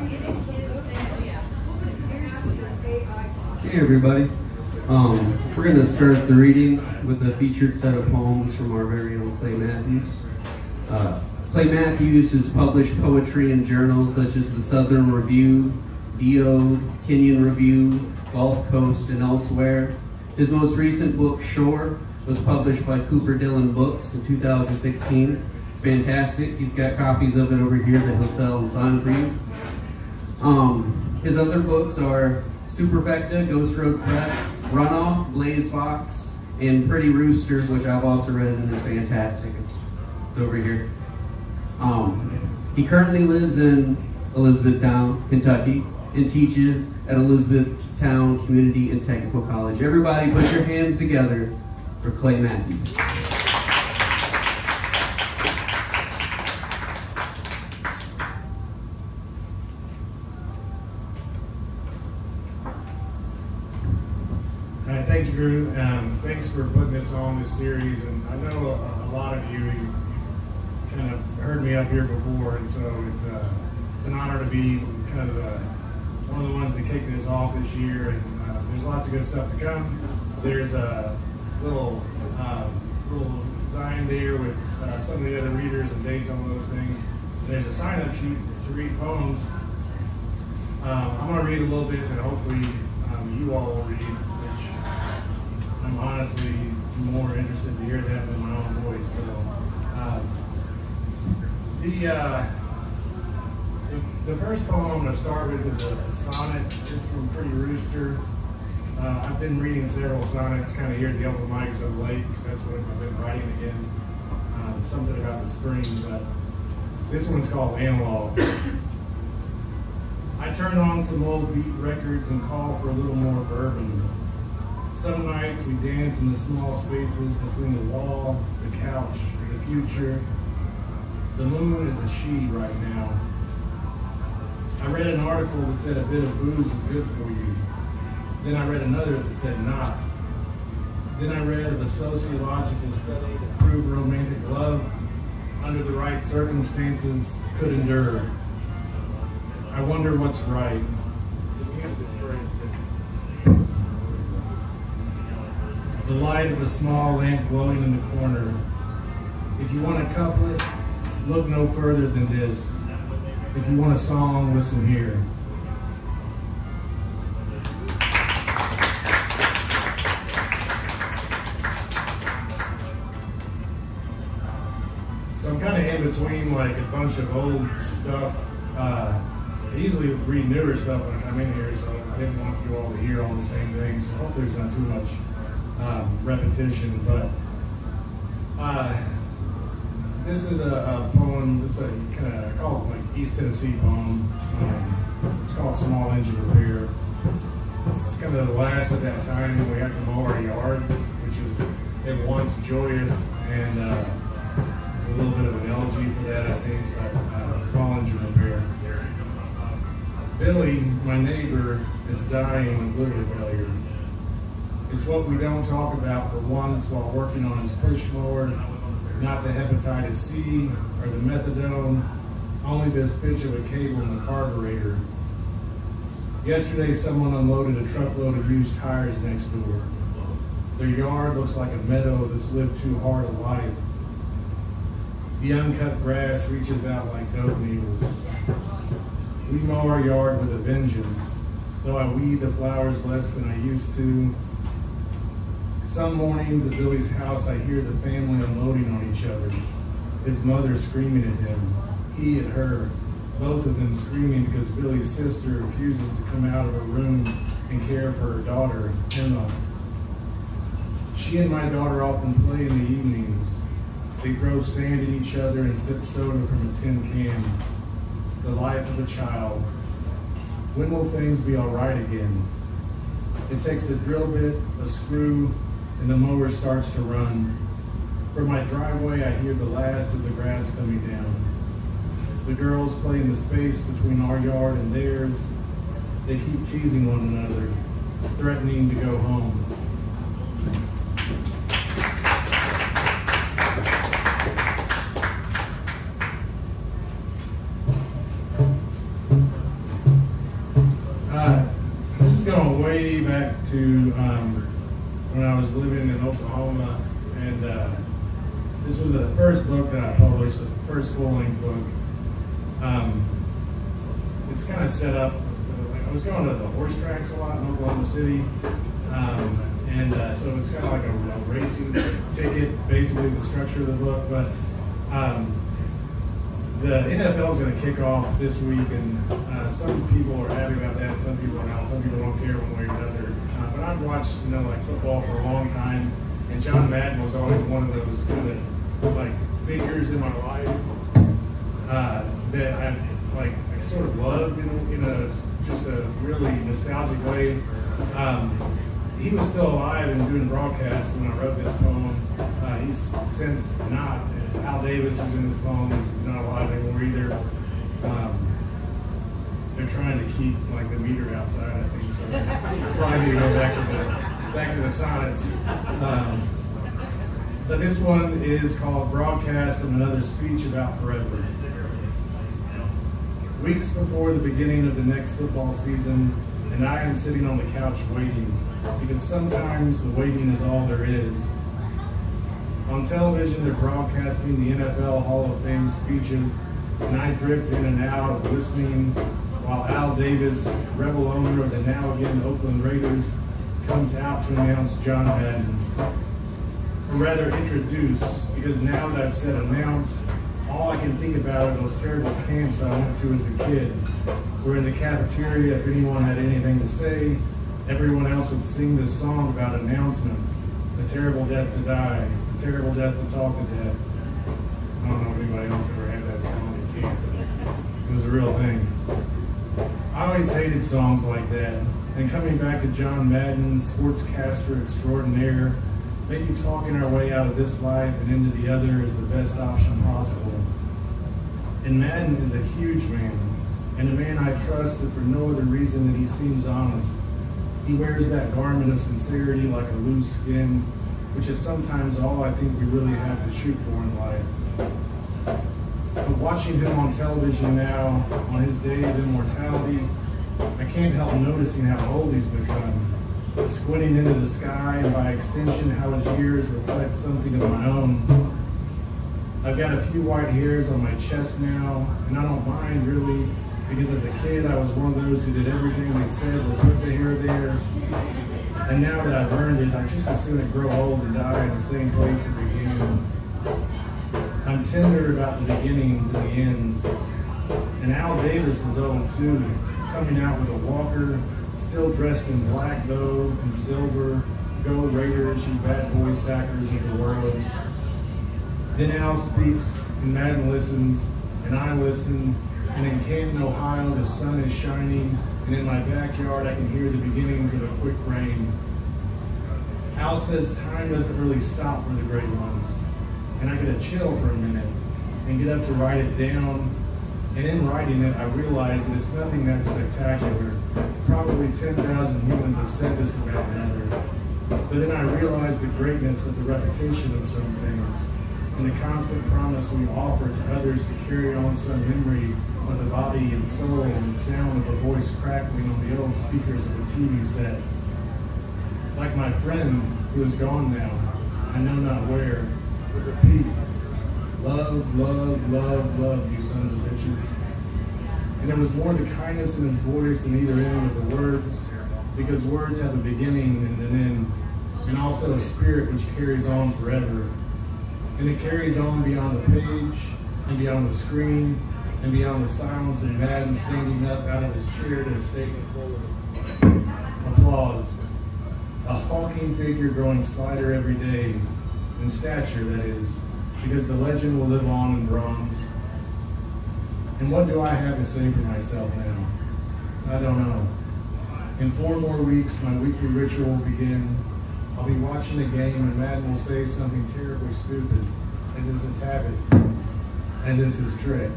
Hey everybody. We're going to start the reading with a featured set of poems from our very own Clay Matthews. Clay Matthews has published poetry in journals such as the Southern Review, D.O., Kenyon Review, Gulf Coast, and elsewhere. His most recent book, Shore, was published by Cooper Dillon Books in 2016. It's fantastic. He's got copies of it over here that he'll sell and sign for you. His other books are Superfecta, Ghost Road Press, Runoff, Blaze Fox, and Pretty Rooster, which I've also read and is fantastic. It's over here. He currently lives in Elizabethtown, Kentucky, and teaches at Elizabethtown Community and Technical College. Everybody put your hands together for Clay Matthews. Thanks, Drew. Thanks for putting this on, this series. And I know a lot of you kind of heard me up here before, and so it's an honor to be kind of one of the ones that kicked this off this year. And there's lots of good stuff to come. There's a little sign there with some of the other readers and dates on those things. And there's a sign-up sheet to read poems. I'm going to read a little bit that hopefully you all will read. I'm honestly more interested to hear that than my own voice. So, the first poem I'm going to start with is a sonnet. It's from Pretty Rooster. I've been reading several sonnets kind of here at the open mics of late because that's what I've been writing again. Something about the spring, but this one's called Analog. I turn on some old beat records and call for a little more bourbon. Some nights we dance in the small spaces between the wall, the couch, the future. The moon is a she right now. I read an article that said a bit of booze is good for you. Then I read another that said not. Then I read of a sociological study that proved romantic love, under the right circumstances, could endure. I wonder what's right. The light of the small lamp glowing in the corner. If you want a couplet, look no further than this. If you want a song, listen here. So I'm kind of in between like a bunch of old stuff. I usually read newer stuff when I come in here, so I didn't want you all to hear all the same things. So hopefully there's not too much repetition, but this is a poem that's a kind of called like East Tennessee poem. It's called Small Engine Repair. It's kind of the last of that time when we had to mow our yards, which is at once joyous and there's a little bit of an elegy for that, I think, but small engine repair. Billy, my neighbor, is dying of liver failure. It's what we don't talk about for once while working on his push mower, not the hepatitis C or the methadone, only this pitch of a cable in the carburetor. Yesterday, someone unloaded a truckload of used tires next door. Their yard looks like a meadow that's lived too hard a life. The uncut grass reaches out like dope needles. We mow our yard with a vengeance, though I weed the flowers less than I used to. Some mornings at Billy's house, I hear the family unloading on each other. His mother screaming at him, he at her, both of them screaming because Billy's sister refuses to come out of her room and care for her daughter, Emma. She and my daughter often play in the evenings. They throw sand at each other and sip soda from a tin can. The life of a child. When will things be all right again? It takes a drill bit, a screw, and the mower starts to run. From my driveway, I hear the last of the grass coming down. The girls play in the space between our yard and theirs. They keep teasing one another, threatening to go home. to when I was living in Oklahoma, and this was the first book that I published, the first full-length book. It's kind of set up, I was going to the horse tracks a lot in Oklahoma City, so it's kind of like a racing ticket, basically the structure of the book. But the NFL is going to kick off this week, and some people are happy about that, some people are not. Some people don't care one way or another. But I've watched, like football for a long time, and John Madden was always one of those kind of like figures in my life that I sort of loved in just a really nostalgic way. He was still alive and doing broadcasts when I wrote this poem. He's since not. Al Davis, who's in this poem, is not alive anymore either. They're trying to keep the meter outside, I think, so probably need to go back to the sonnets. But this one is called Broadcast and Another Speech About Forever. Weeks before the beginning of the next football season, and I am sitting on the couch waiting, because sometimes the waiting is all there is. On television, they're broadcasting the NFL Hall of Fame speeches, and I drift in and out of listening while Al Davis, rebel owner of the now again Oakland Raiders, comes out to announce John Madden. Or rather introduce, because now that I've said announce, all I can think about are those terrible camps I went to as a kid, where in the cafeteria, if anyone had anything to say, everyone else would sing this song about announcements. The terrible death to die, the terrible death to talk to death. I don't know if anybody else ever had that song at camp, but it was a real thing. I always hated songs like that, and coming back to John Madden, sportscaster extraordinaire, maybe talking our way out of this life and into the other is the best option possible. And Madden is a huge man, and a man I trust if for no other reason than he seems honest. He wears that garment of sincerity like a loose skin, which is sometimes all I think we really have to shoot for in life. But watching him on television now, on his day of immortality, I can't help noticing how old he's become. Squinting into the sky, and by extension how his years reflect something of my own. I've got a few white hairs on my chest now, and I don't mind really, because as a kid I was one of those who did everything they said would put the hair there. And now that I've earned it, I just as soon it grow old and die in the same place it began. I'm tender about the beginnings and the ends. And Al Davis is old too, coming out with a walker, still dressed in black though and silver. Go Raiders, you bad boy sackers of the world. Then Al speaks, and Madden listens, and I listen, and in Canton, Ohio, the sun is shining, and in my backyard I can hear the beginnings of a quick rain. Al says time doesn't really stop for the great ones, and I get a chill for a minute, and get up to write it down, and in writing it I realize that it's nothing that spectacular. Probably 10,000 humans have said this about another, but then I realize the greatness of the repetition of some things, and the constant promise we offer to others to carry on some memory of the body and soul and sound of a voice crackling on the old speakers of a TV set. Like my friend who is gone now, I know not where, but repeat, love, love, love, love, you sons of bitches. And there was more the kindness in his voice than either end of the words, because words have a beginning and an end, and also a spirit which carries on forever. And it carries on beyond the page, and beyond the screen, and beyond the silence and Madden standing up out of his chair to a statement full of applause. A hulking figure growing slighter every day, in stature that is, because the legend will live on in bronze. And what do I have to say for myself now? I don't know. In 4 more weeks, my weekly ritual will begin. I'll be watching a game and Madden will say something terribly stupid, as is his habit, as is his trick.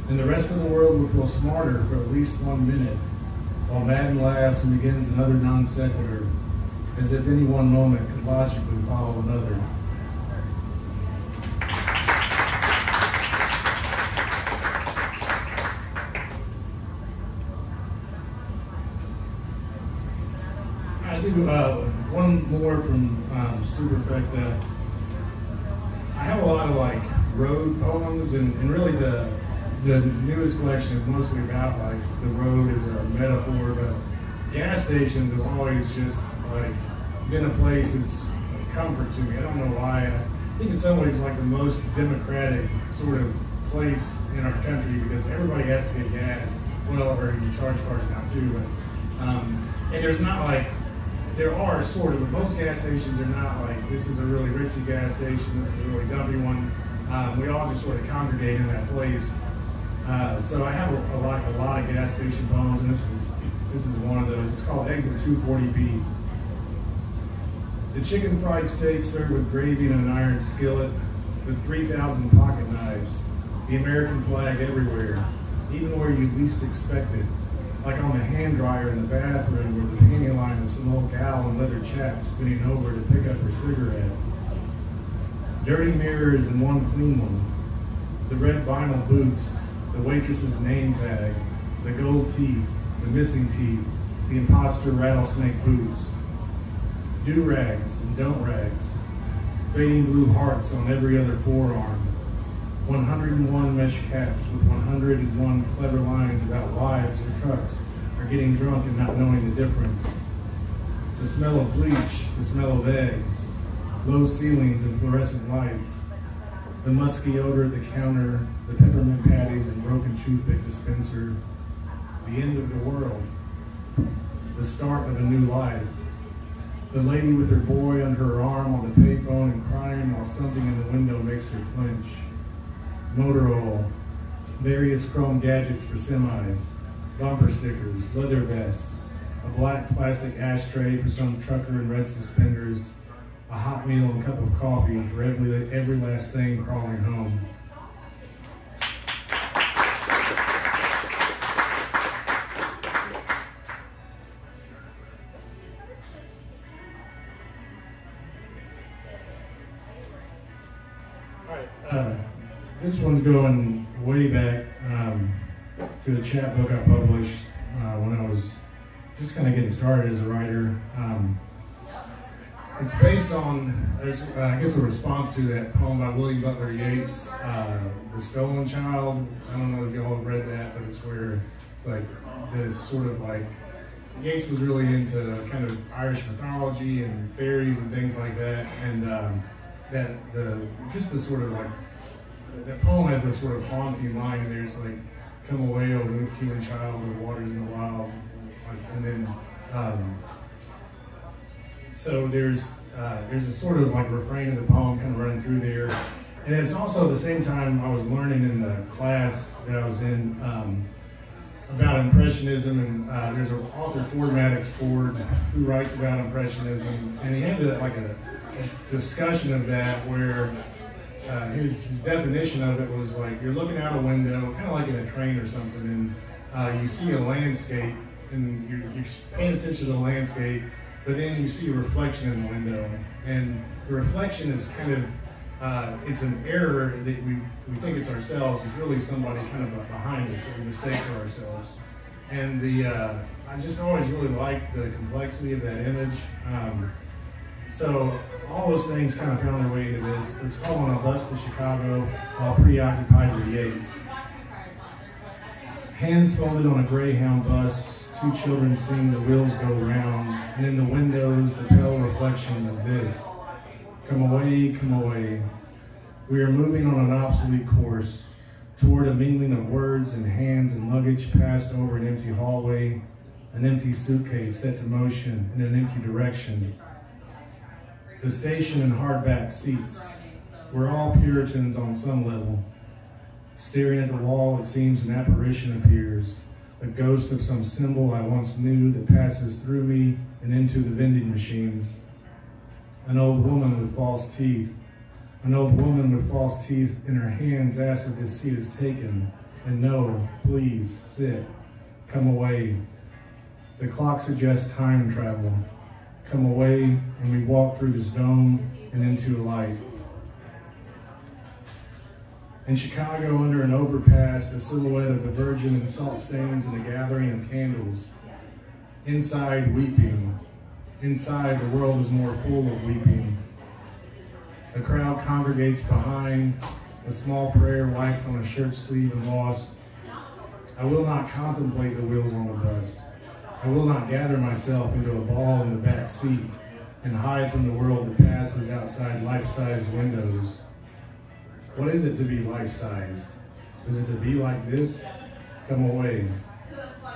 And the rest of the world will feel smarter for at least 1 minute, while Madden laughs and begins another non sequitur, as if any one moment could logically follow another. do one more from Superfecta. I have a lot of like road poems, and really the newest collection is mostly about like the road as a metaphor, but gas stations have always just like been a place that's a comfort to me. I don't know why. I think in some ways it's like the most democratic sort of place in our country because everybody has to get gas. Well, or you charge cars now too, but and there's not like, there are sort of, but most gas stations are not like, this is a really ritzy gas station, this is a really dumpy one. We all just sort of congregate in that place. So I have a lot of gas station poems, and this is one of those. It's called Exit 240B. The chicken fried steak served with gravy in an iron skillet, the 3,000 pocket knives, the American flag everywhere, even where you least expect it, like on the hand dryer in the bathroom or the panty line of some old gal in leather chaps spinning over to pick up her cigarette. Dirty mirrors and one clean one, the red vinyl booths, the waitress's name tag, the gold teeth, the missing teeth, the imposter rattlesnake boots, do-rags and don't-rags, fading blue hearts on every other forearm, 101 mesh caps with 101 clever lines about wives or trucks or getting drunk and not knowing the difference, the smell of bleach, the smell of eggs, low ceilings and fluorescent lights, the musky odor at the counter, the peppermint patties and broken toothpick dispenser, the end of the world, the start of a new life, the lady with her boy under her arm on the payphone and crying while something in the window makes her flinch, motor oil, various chrome gadgets for semis, bumper stickers, leather vests, a black plastic ashtray for some trucker in red suspenders, a hot meal and cup of coffee for every last thing crawling home. This one's going way back to a chap book I published when I was just kind of getting started as a writer. It's based on, I guess, a response to that poem by William Butler Yeats, The Stolen Child. I don't know if y'all have read that, but it's where it's like this sort of like, Yeats was really into kind of Irish mythology and fairies and things like that, and just the sort of like, that poem has a sort of haunting line in there. It's like, come away, O new human child, where the waters in the wild. And then, so there's a sort of like refrain of the poem kind of running through there. And it's also at the same time I was learning in the class that I was in about Impressionism, and there's an author, Ford Maddox Ford, who writes about Impressionism, and he had a discussion of that where his definition of it was like, you're looking out a window, kind of like in a train or something, and you see a landscape, and you're paying attention to the landscape, but then you see a reflection in the window, and the reflection is kind of, it's an error that we think it's ourselves. It's really somebody kind of behind us that we mistake for ourselves. And I just always really liked the complexity of that image. So all those things kind of found their way into this. It's called On a Bus to Chicago While Preoccupied with Yeats. Hands folded on a Greyhound bus, two children sing The Wheels Go Round, and in the windows the pale reflection of this. Come away, come away. We are moving on an obsolete course toward a mingling of words and hands and luggage passed over an empty hallway, an empty suitcase set to motion in an empty direction. The station and hardback seats. We're all Puritans on some level. Staring at the wall, it seems an apparition appears, a ghost of some symbol I once knew that passes through me and into the vending machines. An old woman with false teeth. An old woman with false teeth in her hands asks if this seat is taken. And no, please, sit. Come away. The clock suggests time travel. Come away, and we walk through this dome and into a light. In Chicago, under an overpass, the silhouette of the Virgin and salt stains and a gathering of candles. Inside, weeping. Inside, the world is more full of weeping. The crowd congregates behind, a small prayer wiped on a shirt sleeve and lost. I will not contemplate the wheels on the bus. I will not gather myself into a ball in the back seat and hide from the world that passes outside life-sized windows. What is it to be life-sized? Is it to be like this? Come away.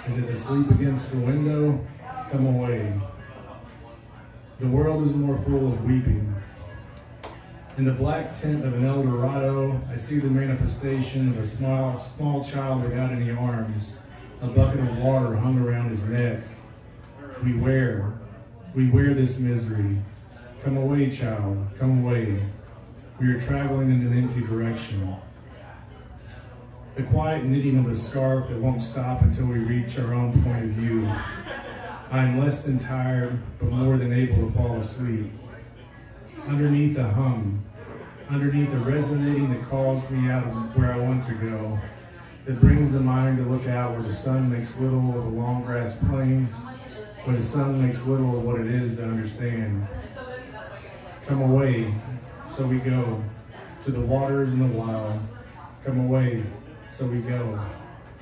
Is it to sleep against the window? Come away. The world is more full of weeping. In the black tent of an El Dorado, I see the manifestation of a small child without any arms, a bucket of water hung around his neck. We wear this misery. Come away, child, come away. We are traveling in an empty direction. The quiet knitting of a scarf that won't stop until we reach our own point of view. I am less than tired, but more than able to fall asleep. Underneath a hum, underneath a resonating that calls me out of where I want to go, that brings the mind to look out where the sun makes little of a long grass plain, where the sun makes little of what it is to understand. Come away, so we go, to the waters and the wild. Come away, so we go.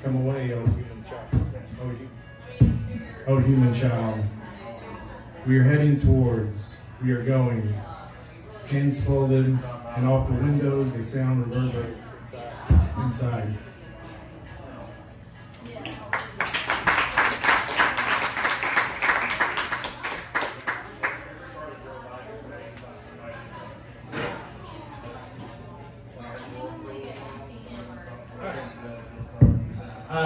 Come away, oh human child. Oh human child. We are heading towards, we are going. Hands folded, and off the windows the sound reverberates inside.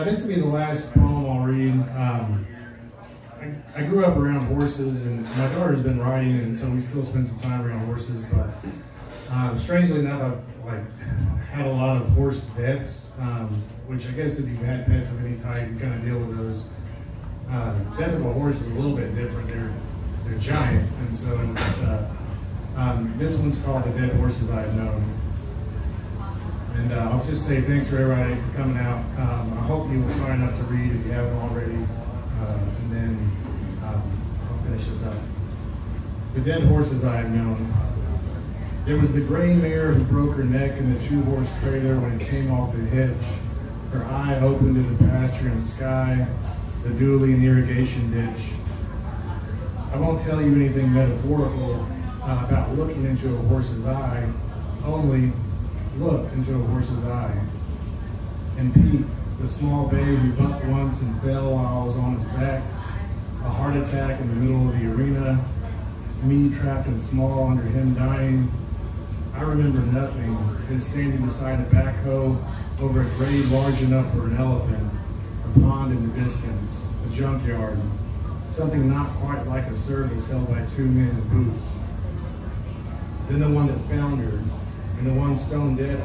This will be the last poem I'll read. I grew up around horses, and my daughter's been riding, and so we still spend some time around horses. But strangely enough, I've had a lot of horse deaths, which I guess if you've had pets of any type, you kind of deal with those. Death of a horse is a little bit different. They're giant, and so it's, this one's called "The Dead Horses I Have Known." And I'll just say thanks for everybody for coming out. I hope you will sign up to read if you haven't already. And then I'll finish this up. The dead horses I have known. There was the gray mare who broke her neck in the 2-horse trailer when it came off the hitch. Her eye opened to the pasture and sky, the dually and irrigation ditch. I won't tell you anything metaphorical about looking into a horse's eye, only look into a horse's eye. And Pete, the small babe who bumped once and fell while I was on his back, a heart attack in the middle of the arena, me trapped and small under him dying. I remember nothing, then standing beside a backhoe over a grave large enough for an elephant, a pond in the distance, a junkyard, something not quite like a service held by 2 men in boots. Then the one that foundered, and the one stone dead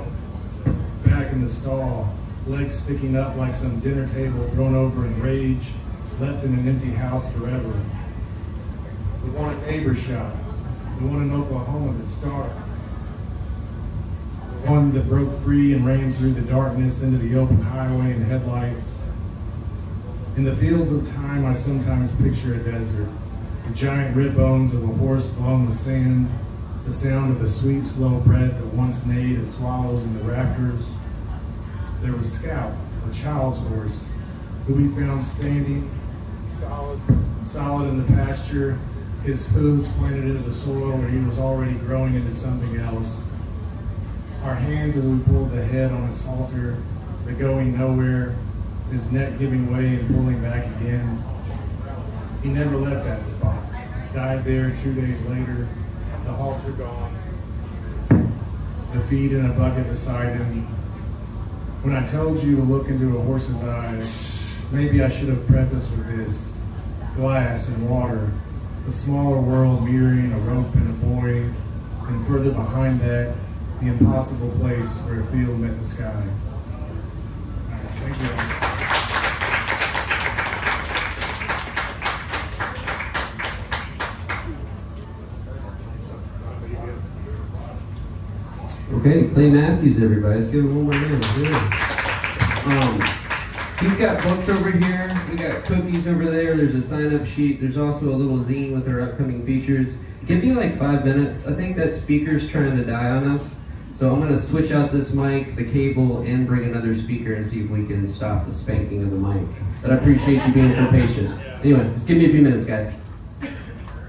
back in the stall, legs sticking up like some dinner table thrown over in rage, left in an empty house forever. The one at neighbor's shop, the one in Oklahoma that starved, the one that broke free and ran through the darkness into the open highway and headlights. In the fields of time, I sometimes picture a desert, the giant rib bones of a horse blown with sand, the sound of the sweet, slow breath that once neighed at swallows in the rafters. There was Scout, a child's horse, who we found standing, solid in the pasture, his hooves planted into the soil where he was already growing into something else. Our hands as we pulled the head on his halter, the going nowhere, his neck giving way and pulling back again. He never left that spot, died there 2 days later, the halter gone, the feed in a bucket beside him. When I told you to look into a horse's eyes, maybe I should have prefaced with this: glass and water, a smaller world mirroring a rope and a boy, and further behind that, the impossible place where a field met the sky. All right, thank you. Okay, Clay Matthews, everybody. Let's give him one more hand. He's got books over here. We got cookies over there. There's a sign-up sheet. There's also a little zine with our upcoming features. Give me like 5 minutes. I think that speaker's trying to die on us. So I'm gonna switch out this mic, the cable, and bring another speaker and see if we can stop the spanking of the mic. But I appreciate you being so patient. Anyway, just give me a few minutes, guys.